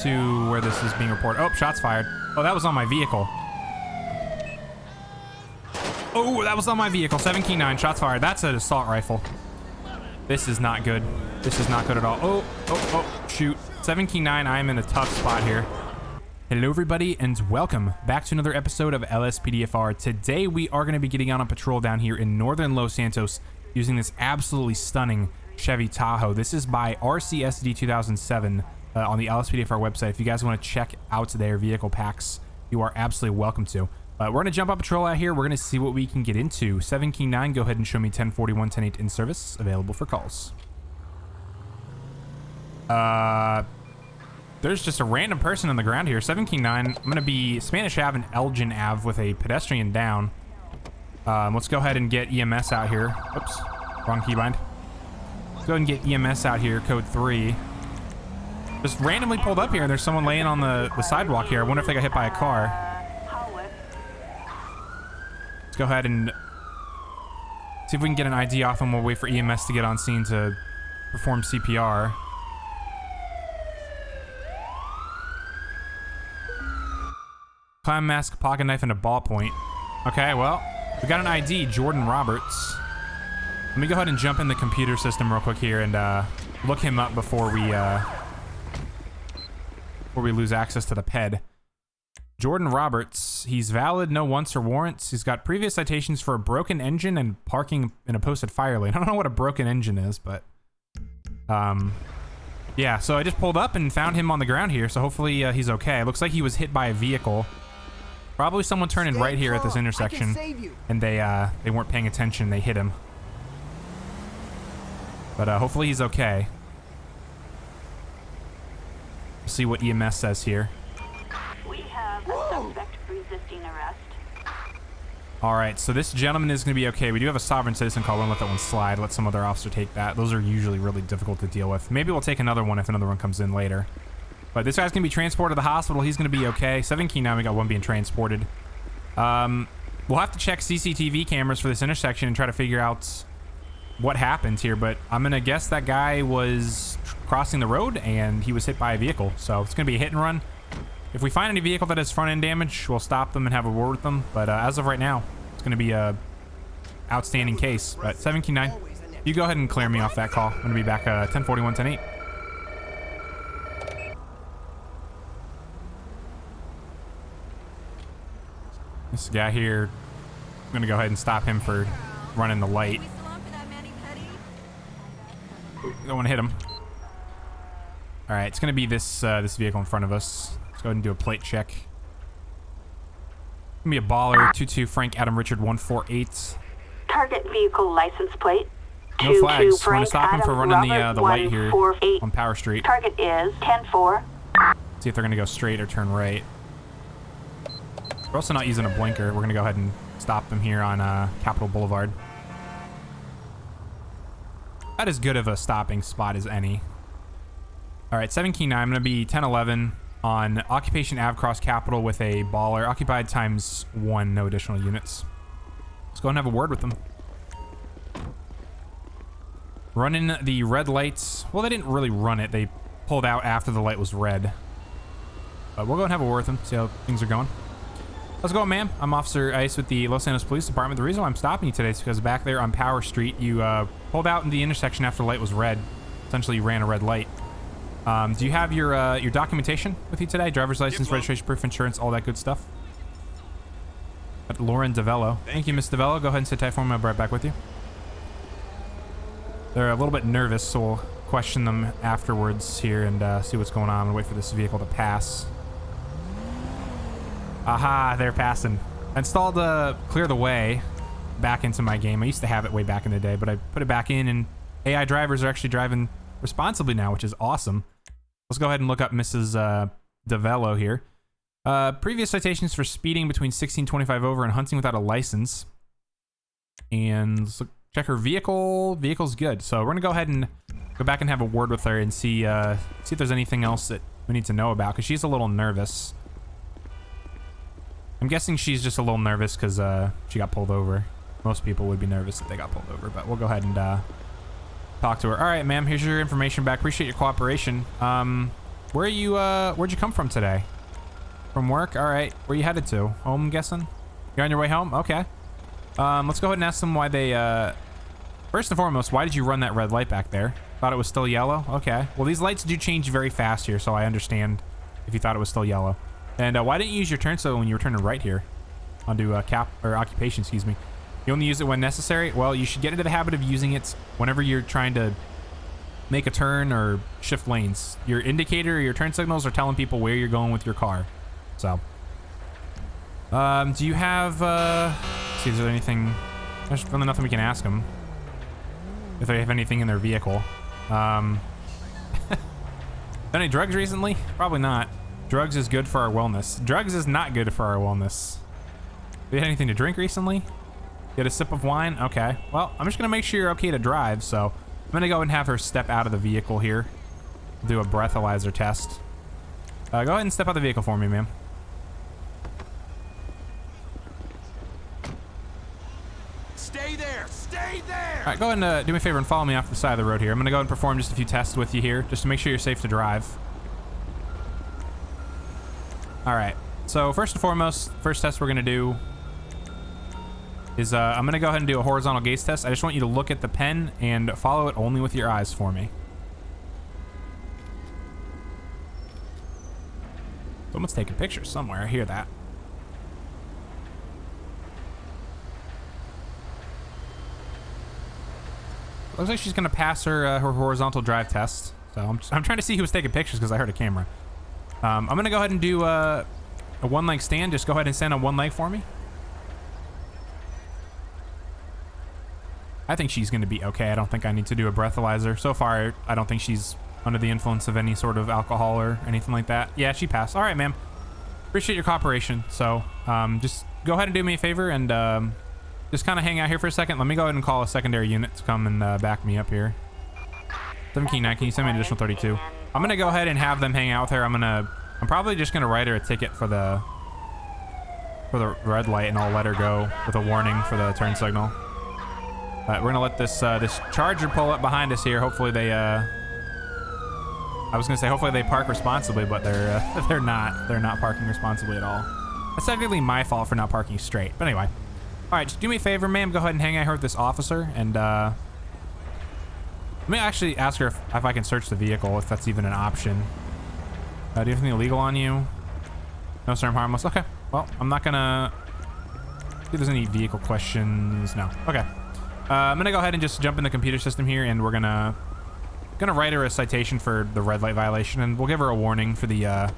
to where this is being reported. Oh, shots fired. Oh, that was on my vehicle. Oh, that was on my vehicle. 7K9, shots fired. That's an assault rifle. This is not good. This is not good at all. Oh, shoot. 7K9, I am in a tough spot here. Hello, everybody, and welcome back to another episode of LSPDFR. Today, we are going to be getting out on patrol down here in northern Los Santos using this absolutely stunning Chevy Tahoe. This is by RCSD 2007 on the LSPDFR website. If you guys want to check out their vehicle packs, you are absolutely welcome to. We're going to jump up patrol out here. We're going to see what we can get into. 7K9, go ahead and show me 1041, 108 in service. Available for calls. There's just a random person on the ground here. 7K9, I'm going to be Spanish Ave and Elgin Ave with a pedestrian down. Let's go ahead and get EMS out here. Oops, wrong keybind. Let's go ahead and get EMS out here, code 3. Just randomly pulled up here and there's someone laying on the sidewalk here. I wonder if they got hit by a car. Let's go ahead and see if we can get an ID off them. We'll wait for EMS to get on scene to perform CPR. Clown mask, pocket knife, and a ballpoint. Okay, well, we got an ID, Jordan Roberts. Let me go ahead and jump in the computer system real quick here and look him up before we lose access to the PED. Jordan Roberts, he's valid, no wants or warrants. He's got previous citations for a broken engine and parking in a posted fire lane. I don't know what a broken engine is, but yeah, so I just pulled up and found him on the ground here, so hopefully he's okay. It looks like he was hit by a vehicle. Probably someone turning right here at this intersection, and they weren't paying attention. They hit him. But hopefully he's okay. We'll see what EMS says here. We have a suspect resisting arrest. All right, so this gentleman is going to be okay. We do have a sovereign citizen call. We'll let that one slide. Let some other officer take that. Those are usually really difficult to deal with. Maybe we'll take another one if another one comes in later. But this guy's going to be transported to the hospital. He's going to be okay. 7K9, we got one being transported. We'll have to check CCTV cameras for this intersection and try to figure out what happened here. But I'm going to guess that guy was crossing the road and he was hit by a vehicle. So it's going to be a hit and run. If we find any vehicle that has front end damage, we'll stop them and have a word with them. But as of right now, it's going to be a outstanding case. But 7K9, you go ahead and clear me off that call. I'm going to be back 1041, 108. This guy here, I'm going to go ahead and stop him for running the light. Don't want to hit him. All right, it's going to be this this vehicle in front of us. Let's go ahead and do a plate check. Gonna be a baller. 22 Frank Adam Richard 148. Target vehicle license plate. No flags. We're gonna Frank stop him for Adam running Robert the light here 148. on Power Street. Target is 10-4. See if they're gonna go straight or turn right. We're also not using a blinker. We're gonna go ahead and stop them here on Capitol Boulevard. About as good of a stopping spot as any. All right, 7K9. I'm gonna be 1011 on Occupation Ave cross Capitol with a baller. Occupied times 1, no additional units. Let's go and have a word with them. Running the red lights. Well, they didn't really run it. They pulled out after the light was red. But we'll go and have a word with them, see how things are going. How's it going, ma'am? I'm Officer Ice with the Los Santos Police Department. The reason why I'm stopping you today is because back there on Power Street, you pulled out in the intersection after the light was red. Essentially, you ran a red light. Do you have your documentation with you today? Driver's license, registration proof, insurance, all that good stuff? At Lauren DeVello. Thank you, Miss DeVello. Go ahead and sit tight for me. I'll be right back with you. They're a little bit nervous, so we'll question them afterwards here and see what's going on and wait for this vehicle to pass. Aha, they're passing. I installed Clear the Way back into my game. I used to have it way back in the day, but I put it back in, and AI drivers are actually driving responsibly now, which is awesome. Let's go ahead and look up Mrs. DeVello here. Previous citations for speeding between 1625 over and hunting without a license. And let's check her vehicle. Vehicle's good. So we're gonna go ahead and go back and have a word with her and see if there's anything else that we need to know about, because she's a little nervous. I'm guessing she's just a little nervous because she got pulled over. Most people would be nervous if they got pulled over, but we'll go ahead and talk to her. All right, ma'am, here's your information back. Appreciate your cooperation. Where are you, where'd you come from today? From work? All right. Where you headed to? Home, I'm guessing? You're on your way home? Okay. Let's go ahead and ask them why they, first and foremost, why did you run that red light back there? Thought it was still yellow? Okay. Well, these lights do change very fast here, so I understand if you thought it was still yellow. And why didn't you use your turn signal when you were turning right here? Onto occupation, excuse me. You only use it when necessary? Well, you should get into the habit of using it whenever you're trying to make a turn or shift lanes. Your indicator or your turn signals are telling people where you're going with your car. So, do you have, see, is there anything, there's really nothing we can ask them. If they have anything in their vehicle. Done any drugs recently? Probably not. Drugs is good for our wellness. Drugs is not good for our wellness. You had anything to drink recently? You had a sip of wine? Okay. Well, I'm just gonna make sure you're okay to drive, so I'm gonna go and have her step out of the vehicle here. Do a breathalyzer test. Go ahead and step out of the vehicle for me, ma'am. Stay there! Stay there! All right, go ahead and do me a favor and follow me off the side of the road here. I'm gonna go ahead and perform just a few tests with you here, just to make sure you're safe to drive. All right, so first and foremost, first test we're gonna do is I'm gonna go ahead and do a horizontal gaze test. I just want you to look at the pen and follow it only with your eyes for me. Someone's taking pictures somewhere, I hear that. Looks like she's gonna pass her her horizontal drive test. So I'm trying to see who was taking pictures because I heard a camera. I'm gonna go ahead and do a one leg stand. Just go ahead and stand on one leg for me. I think she's gonna be okay. I don't think I need to do a breathalyzer. So far, I don't think she's under the influence of any sort of alcohol or anything like that. Yeah, she passed. All right, ma'am. Appreciate your cooperation. So just go ahead and do me a favor and just kind of hang out here for a second. Let me go ahead and call a secondary unit to come and back me up here. 17-9, can you send me an additional 32? I'm gonna go ahead and have them hang out with her. I'm probably just gonna write her a ticket for the red light, and I'll let her go with a warning for the turn signal. We're gonna let this this Charger pull up behind us here. Hopefully they I was gonna say hopefully they park responsibly, but they're not parking responsibly at all. That's technically my fault for not parking straight. But anyway, all right, just do me a favor, ma'am. Go ahead and hang out here with this officer, and let me actually ask her if I can search the vehicle, if that's even an option. Do you have anything illegal on you? No, sir, I'm harmless. Okay. Well, I'm not gonna see if there's any vehicle questions. No. Okay. I'm gonna go ahead and just jump in the computer system here, and we're gonna write her a citation for the red light violation, and we'll give her a warning for the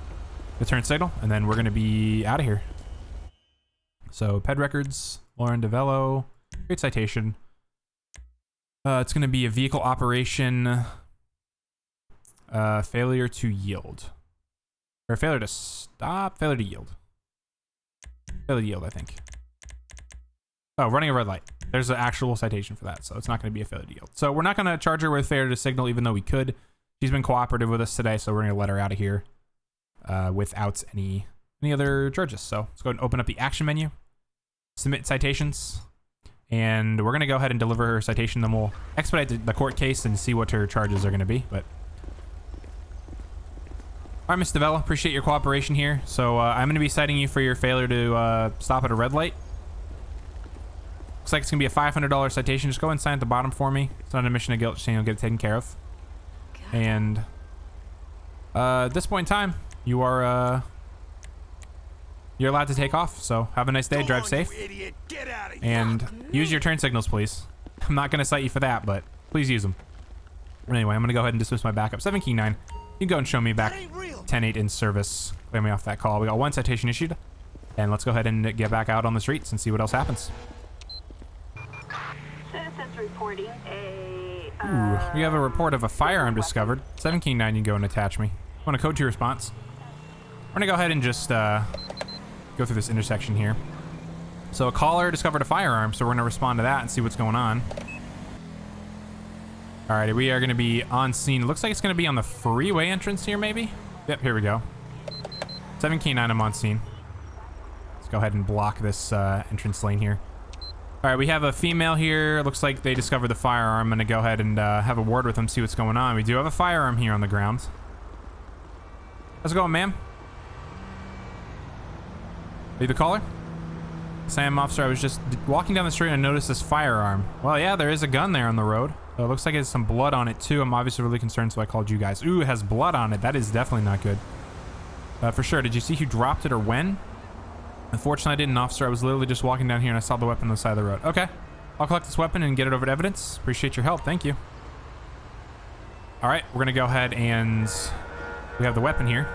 turn signal, and then we're gonna be out of here. So, ped records, Lauren DeVello, great citation. It's gonna be a vehicle operation failure to yield. Or failure to stop, failure to yield. Failure to yield, I think. Oh, running a red light. There's an actual citation for that, so it's not going to be a failure to yield. So we're not going to charge her with failure to signal, even though we could. She's been cooperative with us today, so we're going to let her out of here without any other charges. So let's go ahead and open up the action menu, submit citations, and we're going to go ahead and deliver her citation. Then we'll expedite the court case and see what her charges are going to be. But all right, Ms. DeVella, appreciate your cooperation here. So I'm going to be citing you for your failure to stop at a red light. Looks like it's going to be a $500 citation. Just go ahead and sign at the bottom for me. It's not an admission of guilt, so you'll get it taken care of. God. And at this point in time, you're allowed to take off. So have a nice day, drive safe, and use your turn signals, please. I'm not going to cite you for that, but please use them. Anyway, I'm going to go ahead and dismiss my backup. 7-9. You can go and show me back 10-8 in service. Clear me off that call. We got one citation issued, and let's go ahead and get back out on the streets and see what else happens. Citizens reporting a... Ooh, we have a report of a firearm discovered. 17-9, you can go and attach me. Want a code 2 response? We're gonna go ahead and just go through this intersection here. So a caller discovered a firearm, so we're gonna respond to that and see what's going on. All right, we are gonna be on scene. It looks like it's gonna be on the freeway entrance here, maybe? Yep, here we go. 17-9, I'm on scene. Let's go ahead and block this entrance lane here. All right, we have a female here. Looks like they discovered the firearm. I'm gonna go ahead and have a word with them, see what's going on. We do have a firearm here on the ground. How's it going, ma'am? Are you the caller? Sam, officer, I was just walking down the street and I noticed this firearm. Well, yeah, there is a gun there on the road. It looks like it has some blood on it, too. I'm obviously really concerned, so I called you guys. Ooh, it has blood on it. That is definitely not good. For sure. Did you see who dropped it or when? Unfortunately, I didn't, officer. I was literally just walking down here and I saw the weapon on the side of the road. Okay. I'll collect this weapon and get it over to evidence. Appreciate your help. Thank you. All right. We're going to go ahead and we have the weapon here.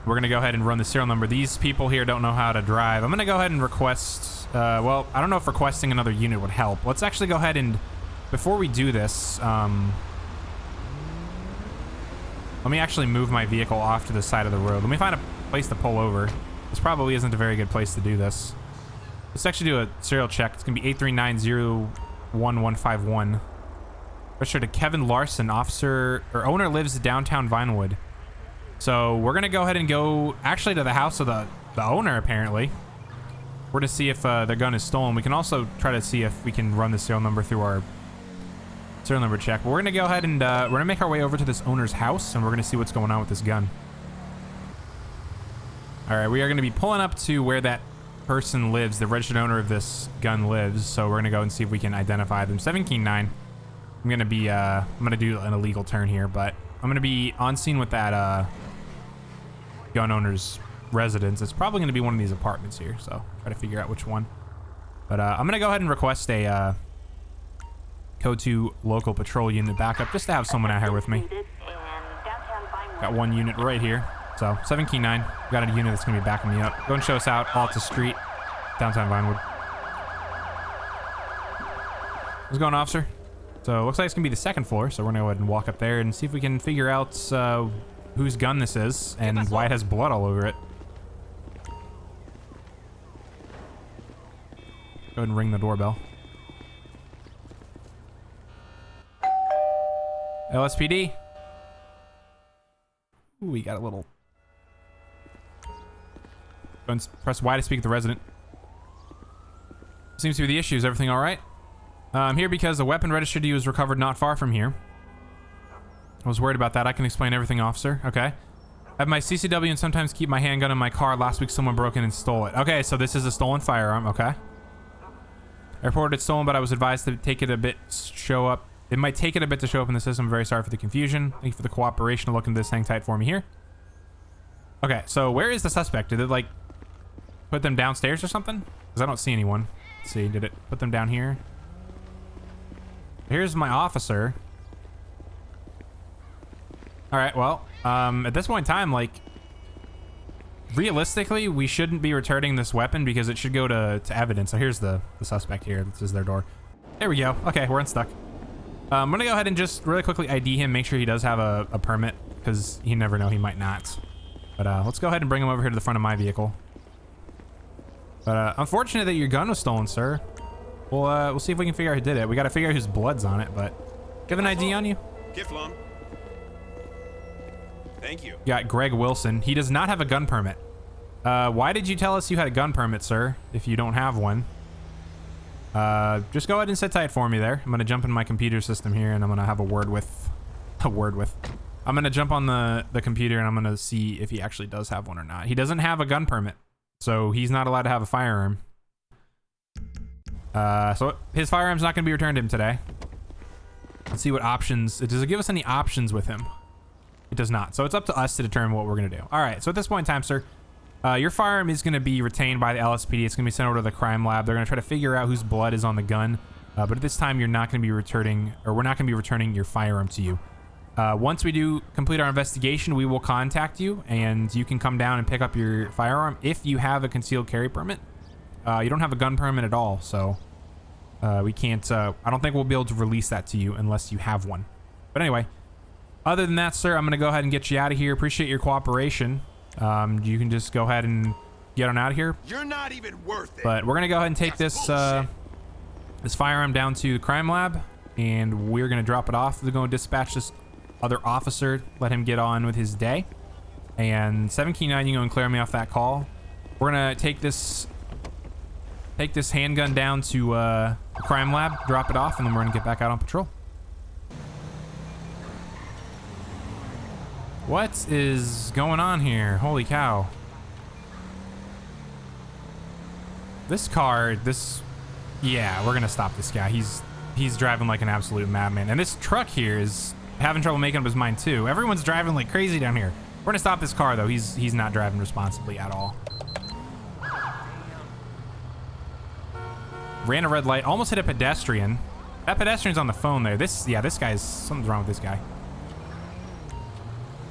We're going to go ahead and run the serial number. These people here don't know how to drive. I'm going to go ahead and request, well, I don't know if requesting another unit would help. Let's actually go ahead and, before we do this, let me actually move my vehicle off to the side of the road. Let me find a place to pull over. This probably isn't a very good place to do this. Let's actually do a serial check. It's going to be 839-01151. Registered to Kevin Larson, officer, or owner lives downtown Vinewood. So we're going to go ahead and go actually to the house of the owner, apparently. We're to see if their gun is stolen. We can also try to see if we can run the serial number through our serial number check. But we're going to go ahead and we're going to make our way over to this owner's house, and we're going to see what's going on with this gun. All right, we are going to be pulling up to where that person lives, the registered owner of this gun lives. So we're going to go and see if we can identify them. 17-9. I'm going to be, I'm going to do an illegal turn here, but I'm going to be on scene with that, gun owner's residence. It's probably going to be one of these apartments here, so try to figure out which one. But I'm going to go ahead and request a code 2 local patrol unit backup just to have someone out here with me. Got one unit right here. So 17-9, got a unit that's going to be backing me up. Go and show us out, Alta Street, downtown Vinewood. What's going on, officer? So it looks like it's going to be the second floor, so we're going to go ahead and walk up there and see if we can figure out whose gun this is and why it has blood all over it. Go ahead and ring the doorbell. LSPD. Ooh, we got a little. Go and press Y to speak to the resident. Seems to be the issue. Is everything all right? I'm here because a weapon registered to you was recovered not far from here. I was worried about that. I can explain everything, officer. Okay. I have my CCW and sometimes keep my handgun in my car. Last week someone broke in and stole it. Okay, so this is a stolen firearm. Okay. I reported it stolen, but I was advised to take it a bit show up. It might take it a bit to show up in the system. I'm very sorry for the confusion. Thank you for the cooperation. Look into this. Hang tight for me here. Okay, so where is the suspect? Did it, like, put them downstairs or something? Because I don't see anyone. Let's see. Did it put them down here? Here's my officer. All right, well, at this point in time, like, realistically, we shouldn't be returning this weapon because it should go to evidence. So here's the suspect here. This is their door. There we go. Okay, we're unstuck. I'm going to go ahead and just really quickly ID him, make sure he does have a permit, because you never know, he might not. But let's go ahead and bring him over here to the front of my vehicle. But unfortunate that your gun was stolen, sir. We'll see if we can figure out who did it. We got to figure out whose blood's on it, but do you have an ID on you? Kiflom. Thank you. Got Greg Wilson. He does not have a gun permit. Why did you tell us you had a gun permit, sir, if you don't have one? Just go ahead and sit tight for me there. I'm going to jump in my computer system here, and I'm going to have a word with... I'm going to jump on the computer, and I'm going to see if he actually does have one or not. He doesn't have a gun permit, so he's not allowed to have a firearm. So his firearm's not going to be returned to him today. Let's see what options... Does it give us any options with him? It does not. So it's up to us to determine what we're going to do. All right, so at this point in time, sir... your firearm is going to be retained by the LSPD. It's going to be sent over to the crime lab. They're going to try to figure out whose blood is on the gun. But at this time, you're not going to be returning, or we're not going to be returning your firearm to you. Once we do complete our investigation, we will contact you, and you can come down and pick up your firearm if you have a concealed carry permit. You don't have a gun permit at all, so we can't. I don't think we'll be able to release that to you unless you have one. But anyway, other than that, sir, I'm going to go ahead and get you out of here. Appreciate your cooperation. You can just go ahead and get on out of here. You're not even worth it. But we're gonna go ahead and take this this firearm down to the crime lab, and we're gonna drop it off. We're gonna dispatch this other officer, let him get on with his day. And 17-9, you go and clear me off that call. We're gonna take this handgun down to the crime lab, drop it off, and then we're gonna get back out on patrol. What is going on here? Holy cow. This car, yeah, we're gonna stop this guy. He's driving like an absolute madman. And this truck here is having trouble making up his mind too. Everyone's driving like crazy down here. We're gonna stop this car though. He's not driving responsibly at all. Ran a red light, almost hit a pedestrian. That pedestrian's on the phone there. This guy's, something's wrong with this guy.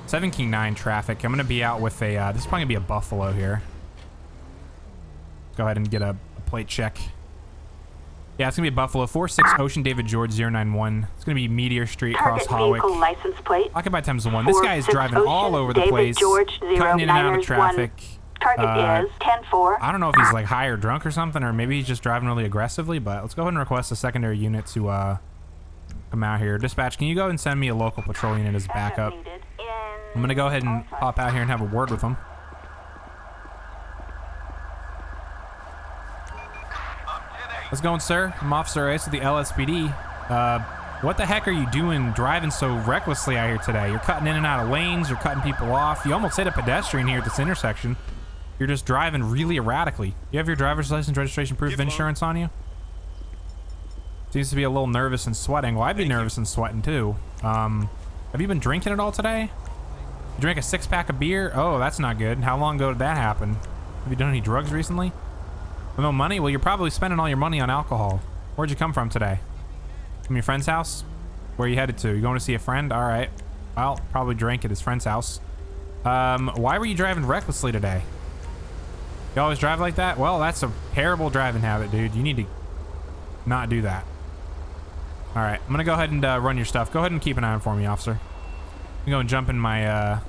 7 King 9 traffic. I'm gonna be out with a, this is probably gonna be a Buffalo here. Go ahead and get a plate check. Yeah, it's gonna be a Buffalo 46 Ocean David George 091. It's gonna be Meteor Street, Cross Hawick. License plate. Occupied times 1. This guy is driving all over the place, cutting in and out of traffic. Target is 10-4. I don't know if he's like high or drunk or something, or maybe he's just driving really aggressively, but let's go ahead and request a secondary unit to come out here. Dispatch, can you go ahead and send me a local patrol unit as backup? I'm gonna go ahead and pop out here and have a word with him. How's it going, sir? I'm Officer Ice with the LSPD. What the heck are you doing driving so recklessly out here today? You're cutting in and out of lanes, you're cutting people off. You almost hit a pedestrian here at this intersection. You're just driving really erratically. You have your driver's license, registration, proof of insurance on you? Seems to be a little nervous and sweating. Well, I'd be nervous and sweating too. Have you been drinking at all today? You drank a 6-pack of beer? Oh, that's not good. How long ago did that happen? Have you done any drugs recently? No money? Well, you're probably spending all your money on alcohol. Where'd you come from today? From your friend's house? Where are you headed to? You going to see a friend? All right. Well, probably drank at his friend's house. Why were you driving recklessly today? You always drive like that? Well, that's a terrible driving habit, dude. You need to not do that. All right. I'm going to go ahead and run your stuff. Go ahead and keep an eye on for me, officer. I'm going to jump in my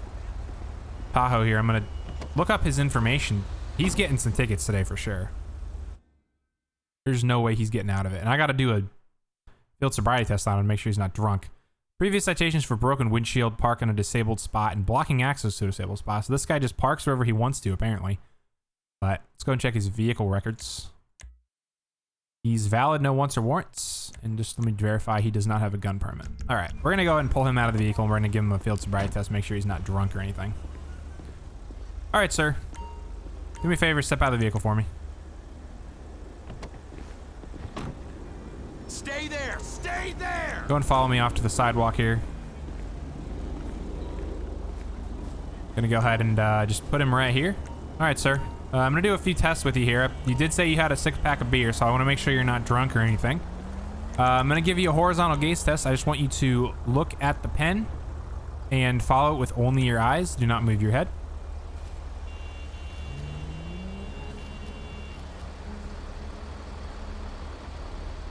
Tahoe here. I'm going to look up his information. He's getting some tickets today for sure. There's no way he's getting out of it. And I got to do a field sobriety test on him to make sure he's not drunk. Previous citations for broken windshield, park on a disabled spot, and blocking access to a disabled spot. So this guy just parks wherever he wants to, apparently. But let's go and check his vehicle records. He's valid, no wants or warrants. And just let me verify he does not have a gun permit. All right, we're going to go ahead and pull him out of the vehicle, and we're going to give him a field sobriety test, make sure he's not drunk or anything. All right, sir. Do me a favor, step out of the vehicle for me. Stay there! Stay there! Go and follow me off to the sidewalk here. Gonna go ahead and just put him right here. All right, sir. I'm gonna do a few tests with you here. You did say you had a 6-pack of beer, so I want to make sure you're not drunk or anything. I'm gonna give you a horizontal gaze test. I just want you to look at the pen and follow it with only your eyes. Do not move your head.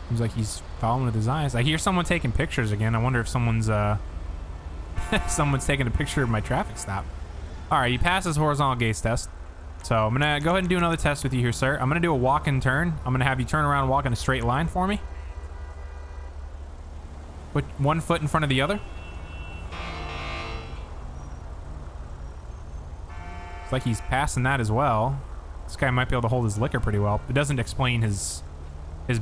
Seems like he's following with his eyes. I hear someone taking pictures again. I wonder if someone's someone's taking a picture of my traffic stop. All right, he passed his horizontal gaze test. So I'm gonna go ahead and do another test with you here, sir. I'm gonna do a walk and turn. I'm gonna have you turn around and walk in a straight line for me. Put one foot in front of the other. It's like he's passing that as well. This guy might be able to hold his liquor pretty well. It doesn't explain his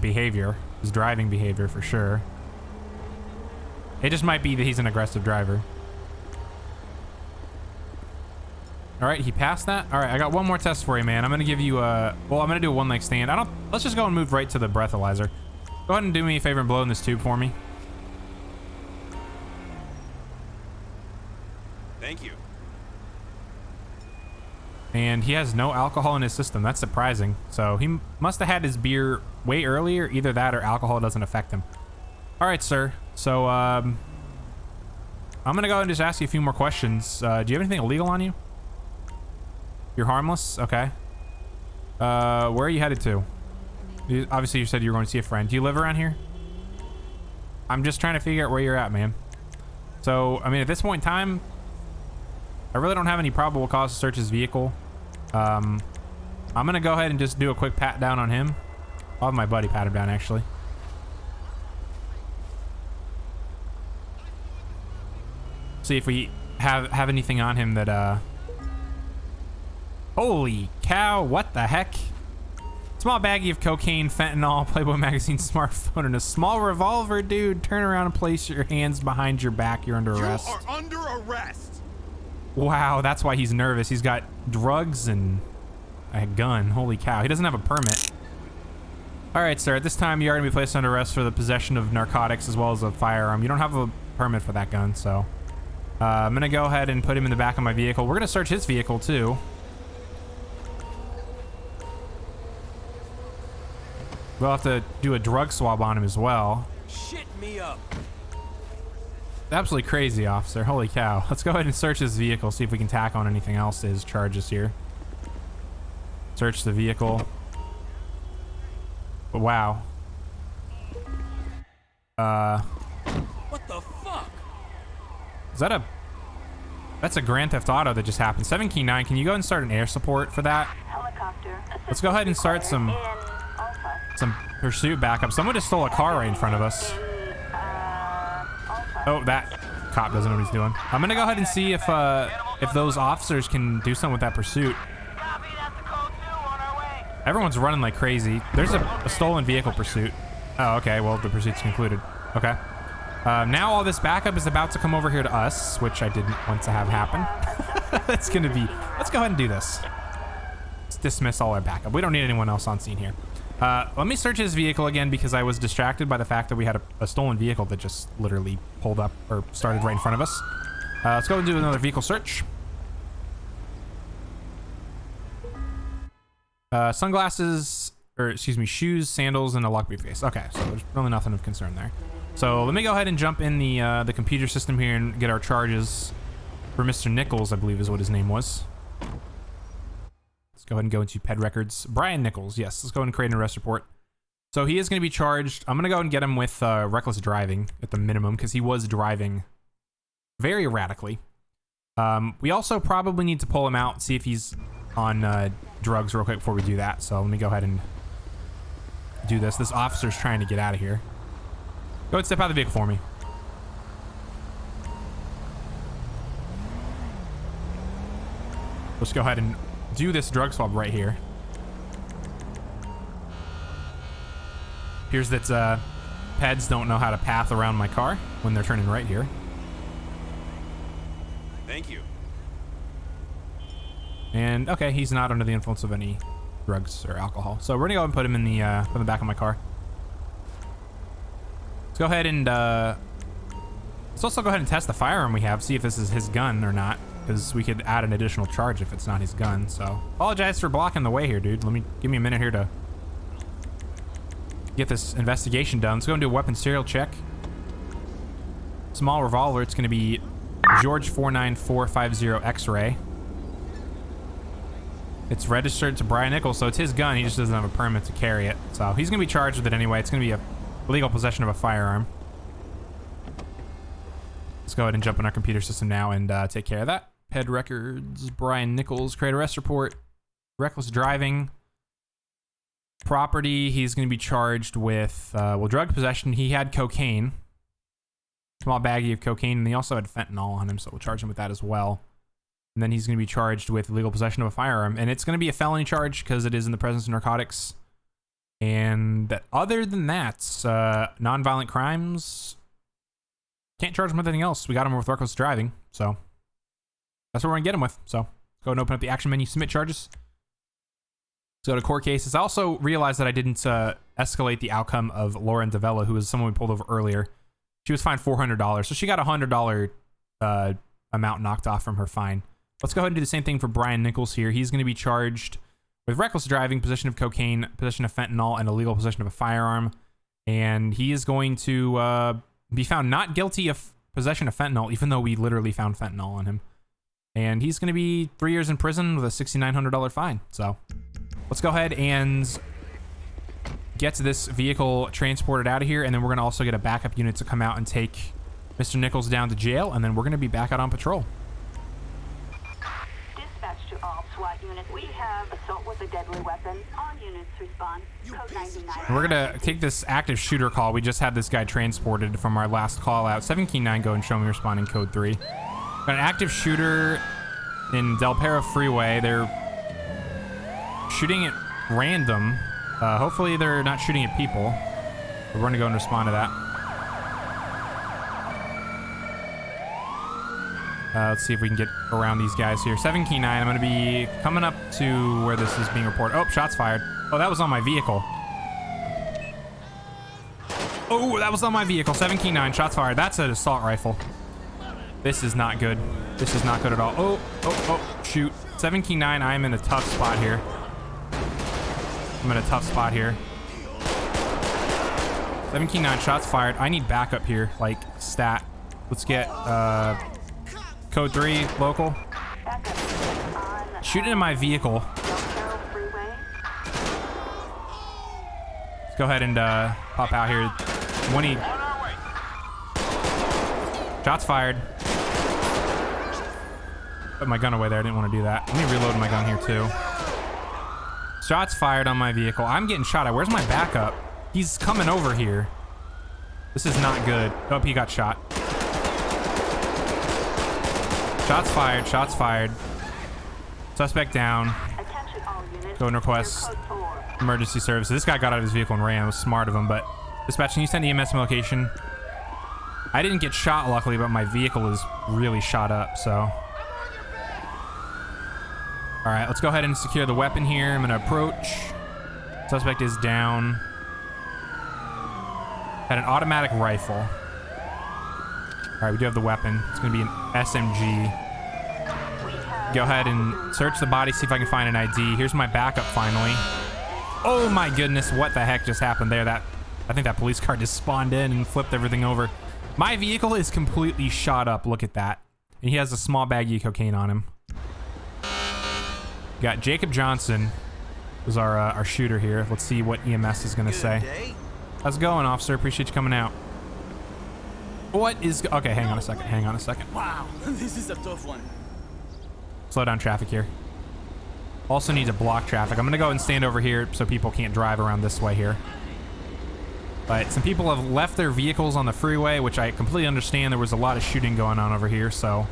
behavior, his driving behavior for sure. It just might be that he's an aggressive driver. All right, he passed that. All right, I got one more test for you, man. I'm gonna give you a, well, I'm gonna do a one leg stand. Let's just go and move right to the breathalyzer. Go ahead and do me a favor and blow in this tube for me. Thank you. And he has no alcohol in his system. That's surprising. So he must have had his beer way earlier. Either that or alcohol doesn't affect him. All right, sir. So I'm gonna go ahead and just ask you a few more questions. Do you have anything illegal on you? You're harmless? Okay. Where are you headed to? Obviously, you said you were going to see a friend. Do you live around here? I'm just trying to figure out where you're at, man. So, I mean, at this point in time, I really don't have any probable cause to search his vehicle. I'm going to go ahead and just do a quick pat down on him. I'll have my buddy pat him down, actually. See if we have anything on him that, Holy cow, what the heck? Small baggie of cocaine, fentanyl, Playboy magazine, smartphone, and a small revolver, dude. Turn around and place your hands behind your back. You're under arrest. You are under arrest. Wow, that's why he's nervous. He's got drugs and a gun. Holy cow. He doesn't have a permit. All right, sir. At this time, you are going to be placed under arrest for the possession of narcotics as well as a firearm. You don't have a permit for that gun, so... I'm going to go ahead and put him in the back of my vehicle. We're going to search his vehicle, too. We'll have to do a drug swab on him as well. Shit me up. Absolutely crazy, officer. Holy cow. Let's go ahead and search his vehicle, see if we can tack on anything else to his charges here. Search the vehicle. But wow. What the fuck? Is that a... That's a Grand Theft Auto that just happened. 7 Key 9, can you go ahead and start an air support for that? Helicopter. Let's go ahead and start some pursuit backup. Someone just stole a car right in front of us. Oh, that cop doesn't know what he's doing. I'm gonna go ahead and see if those officers can do something with that pursuit. Everyone's running like crazy. There's a stolen vehicle pursuit. Oh, okay. Well, the pursuit's concluded. Okay. Now all this backup is about to come over here to us, which I didn't want to have happen. It's gonna be... Let's go ahead and do this. Let's dismiss all our backup. We don't need anyone else on scene here. Let me search his vehicle again because I was distracted by the fact that we had a stolen vehicle that just literally pulled up or started right in front of us. Let's go and do another vehicle search. Sunglasses, or excuse me, shoes, sandals, and a lock briefcase. Okay, so there's really nothing of concern there. So let me go ahead and jump in the computer system here and get our charges for Mr. Nichols, I believe is what his name was. Let's go ahead and go into PED records. Brian Nichols, yes. Let's go ahead and create an arrest report. So he is going to be charged. I'm going to go and get him with reckless driving at the minimum because he was driving very erratically. We also probably need to pull him out and see if he's on drugs real quick before we do that. So let me go ahead and do this. This officer's trying to get out of here. Go ahead and step out of the vehicle for me. Let's go ahead and do this drug swab right here. Appears that PEDs don't know how to path around my car when they're turning right here. Thank you. And okay, he's not under the influence of any drugs or alcohol. So we're gonna go and put him in the back of my car. Let's go ahead and let's also go ahead and test the firearm we have, see if this is his gun or not, because we could add an additional charge if it's not his gun. So apologize for blocking the way here, dude. Give me a minute here to get this investigation done. Let's go and do a weapon serial check. Small revolver. It's gonna be George 49450 X-ray. It's registered to Brian Nichols, so it's his gun. He just doesn't have a permit to carry it. So he's going to be charged with it anyway. It's going to be a illegal possession of a firearm. Let's go ahead and jump in our computer system now and take care of that. PED records, Brian Nichols, create arrest report, reckless driving, property. He's going to be charged with, well, drug possession. He had cocaine, small baggie of cocaine, and he also had fentanyl on him, so we'll charge him with that as well. And then he's going to be charged with illegal possession of a firearm. And it's going to be a felony charge because it is in the presence of narcotics. And other than that, nonviolent crimes, can't charge him with anything else. We got him with reckless driving. So that's what we're going to get him with. So go and open up the action menu, submit charges. Let's go to court cases. I also realized that I didn't escalate the outcome of Lauren Davella, who was someone we pulled over earlier. She was fined $400. So she got a $100 amount knocked off from her fine. Let's go ahead and do the same thing for Brian Nichols here. He's going to be charged with reckless driving, possession of cocaine, possession of fentanyl, and illegal possession of a firearm. And he is going to be found not guilty of possession of fentanyl, even though we literally found fentanyl on him. And he's going to be 3 years in prison with a $6,900 fine. So let's go ahead and get this vehicle transported out of here. And then we're going to also get a backup unit to come out and take Mr. Nichols down to jail. And then we're going to be back out on patrol. To all SWAT units, we have assault with a deadly weapon. All units respond. Code 99. And we're gonna take this active shooter call. We just had this guy transported from our last call out. 7 Key 9, go and show me responding code 3. Got an active shooter in Del Perro Freeway. They're shooting at random. Hopefully they're not shooting at people. But we're gonna go and respond to that. Let's see if we can get around these guys here. 7 Key 9. I'm going to be coming up to where this is being reported. Oh, shots fired. Oh, that was on my vehicle. Oh, that was on my vehicle. 7 Key 9. Shots fired. That's an assault rifle. This is not good. This is not good at all. Oh, shoot. 7 Key 9. I am in a tough spot here. I'm in a tough spot here. 7 Key 9. Shots fired. I need backup here. Like, stat. Let's get, code 3, local. Shooting in my vehicle. Let's go ahead and pop out here. Shots fired. Put my gun away there. I didn't want to do that. Let me reload my gun here too. Shots fired on my vehicle. I'm getting shot at. Where's my backup? He's coming over here. This is not good. Oh, he got shot. Shots fired. Shots fired. Suspect down. Go and request emergency services. This guy got out of his vehicle and ran. It was smart of him, but dispatch, can you send EMS to my location? I didn't get shot, luckily, but my vehicle is really shot up, so. All right, let's go ahead and secure the weapon here. I'm gonna approach. Suspect is down. Had an automatic rifle. All right, we do have the weapon. It's gonna be an SMG. Go ahead and search the body, see if I can find an ID. Here's my backup finally. Oh my goodness, what the heck just happened there? I think that police car just spawned in and flipped everything over. My vehicle is completely shot up. Look at that. And he has a small baggie of cocaine on him. Got Jacob Johnson, who's our shooter here. Let's see what EMS is gonna say. How's it going, officer? Appreciate you coming out. What is... Okay, hang on a second. Hang on a second. Wow, this is a tough one. Slow down traffic here. Also need to block traffic. I'm gonna go and stand over here so people can't drive around this way here. But some people have left their vehicles on the freeway, which I completely understand. There was a lot of shooting going on over here, so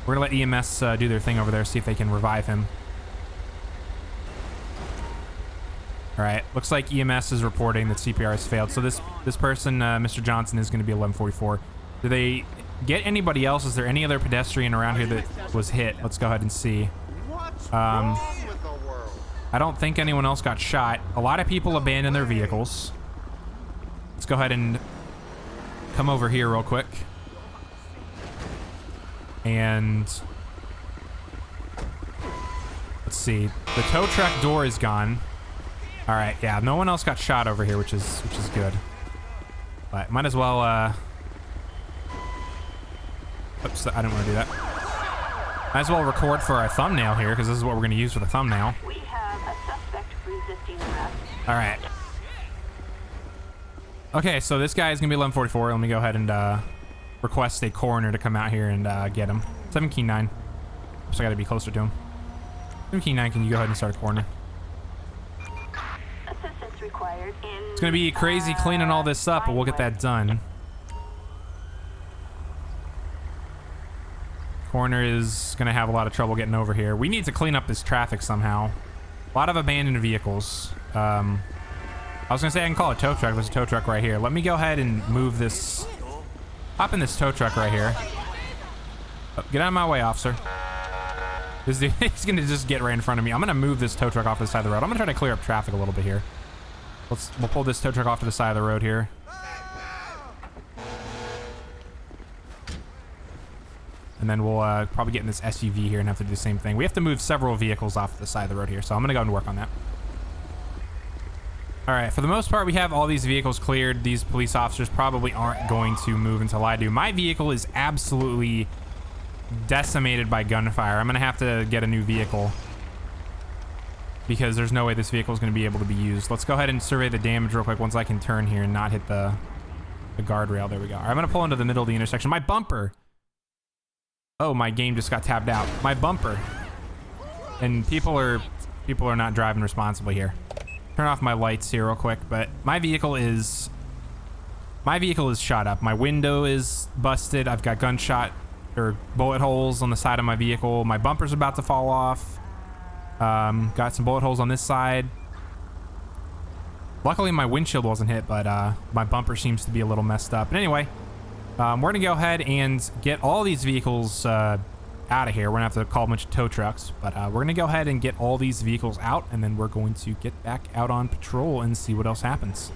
we're gonna let EMS do their thing over there, see if they can revive him. All right, looks like EMS is reporting that CPR has failed. So this person, Mr. Johnson, is gonna be 1144. Do they get anybody else? Is there any other pedestrian around here that was hit? Let's go ahead and see. I don't think anyone else got shot. A lot of people abandoned their vehicles. Let's go ahead and come over here real quick. And let's see. The tow truck door is gone. All right, yeah, no one else got shot over here, which is good. But might as well oops, I didn't want to do that. Might as well record for our thumbnail here, because this is what we're going to use for the thumbnail. We have a suspect resisting arrest. All right. Okay, so this guy is going to be 1144. Let me go ahead and request a coroner to come out here and get him. 7 Key 9. So I got to be closer to him. 7 Key 9, can you go ahead and start a coroner? Assistance required in... It's going to be crazy cleaning all this up, but we'll get that done. Coroner is going to have a lot of trouble getting over here. We need to clean up this traffic somehow. A lot of abandoned vehicles. I was going to say I can call a tow truck. There's a tow truck right here. Let me go ahead and move this. Hop in this tow truck right here. Oh, get out of my way, officer. This dude, he's going to just get right in front of me. I'm going to move this tow truck off the side of the road. I'm going to try to clear up traffic a little bit here. We'll pull this tow truck off to the side of the road here. And then we'll probably get in this SUV here and have to do the same thing. We have to move several vehicles off the side of the road here, so I'm going to go and work on that. All right, for the most part, we have all these vehicles cleared. These police officers probably aren't going to move until I do. My vehicle is absolutely decimated by gunfire. I'm going to have to get a new vehicle because there's no way this vehicle is going to be able to be used. Let's go ahead and survey the damage real quick once I can turn here and not hit the guardrail. There we go. All right, I'm going to pull into the middle of the intersection. My bumper. Oh, my game just got tabbed out. My bumper. And people are not driving responsibly here. Turn off my lights here real quick, but my vehicle is shot up. My window is busted. I've got gunshot or bullet holes on the side of my vehicle. My bumper's about to fall off. Got some bullet holes on this side. Luckily my windshield wasn't hit, but my bumper seems to be a little messed up. But anyway, We're going to go ahead and get all these vehicles out of here. We're going to have to call a bunch of tow trucks, but we're going to go ahead and get all these vehicles out, and then we're going to get back out on patrol and see what else happens.